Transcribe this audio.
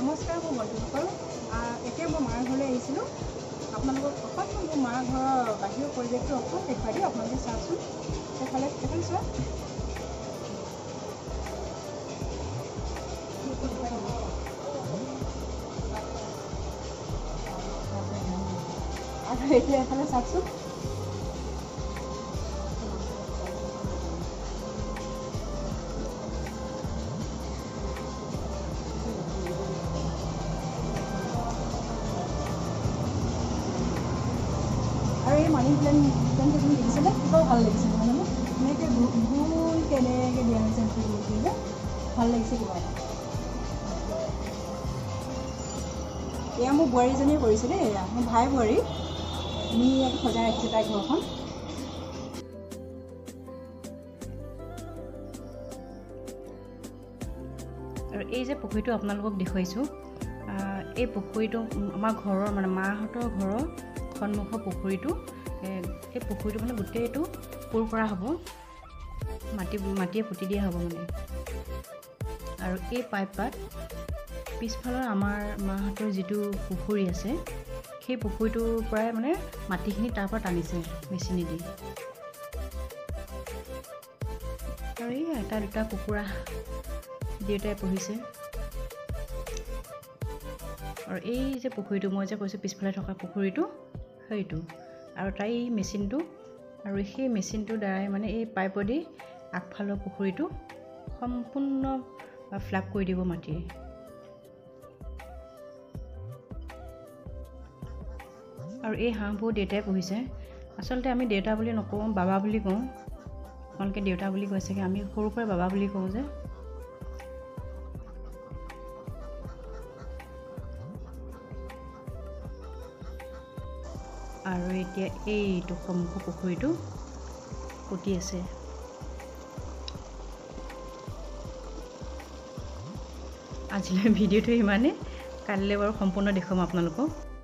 নমস্কাৰ মোৰ বন্ধুসকল এতিয়া মই মাৰ ঘৰলৈ আহিছিলোঁ আপোনালোকক অকণমান মোৰ মাৰ ঘৰৰ বাহিৰৰ পৰিৱেশটো অকণমান দেখুৱাই দিওঁ আপোনালোকে চাওকচোন এইফালে চোৱা আৰু এতিয়া এইফালে চাওকচোন আৰু এই মানি প্লেণ্টটো তুমি দেখিছেনে বৰ ভাল লাগিছে মানে এনেকৈ গোল কেনেকৈ দিয়া হৈছে যে ভাল লাগিছে কিবা এটা এয়া মোৰ বোৱাৰীজনীয়ে কৰিছে দেই এয়া মোৰ ভাই বোৱাৰী ধুনীয়াকৈ সজাই ৰাখিছে তাইৰ ঘৰখন আৰু এই যে পুখুৰীটো আপোনালোকক দেখুৱাইছোঁ এই পুখুৰীটো আমাৰ ঘৰৰ মানে মাহঁতৰ ঘৰৰ সন্মুখৰ পুখুৰীটো এই পুখুৰীটো মানে গোটেইটো কোৰ কৰা হ'ব মাটিয়ে পুতি দিয়া হ'ব মানে আৰু এই পাইপত পিছফালৰ আমাৰ মাহঁতৰ যিটো পুখুৰী আছে সেই পুখুৰীটোৰ পৰাই মানে মাটিখিনি তাৰ পৰা টানিছে মেচিনেদি আৰু এই এটা দুটা কুকুৰা দেউতাই পুহিছে আৰু এই যে পুখুৰীটো মই যে কৈছোঁ পিছফালে থকা পুখুৰীটো সেইটো আৰু তাই মেচিনটো আৰু সেই মেচিনটোৰ দ্বাৰাই মানে এই পাইপেদি আগফালৰ পুখুৰীটো সম্পূৰ্ণ ফ্লাপ কৰি দিব মাটিৰে আৰু এই হাঁহবোৰ দেউতাই পুহিছে আচলতে আমি দেউতা বুলি নকওঁ বাবা বুলি কওঁ আপোনালোকে দেউতা বুলি কৈছেগৈ আমি সৰুৰ পৰা বাবা বুলি কওঁ যে আৰু এতিয়া এইটো সন্মুখৰ পুখুৰীটো পুতি আছে আজিলৈ ভিডিঅ'টো ইমানেই কালিলৈ বাৰু সম্পূৰ্ণ দেখুৱাম আপোনালোকক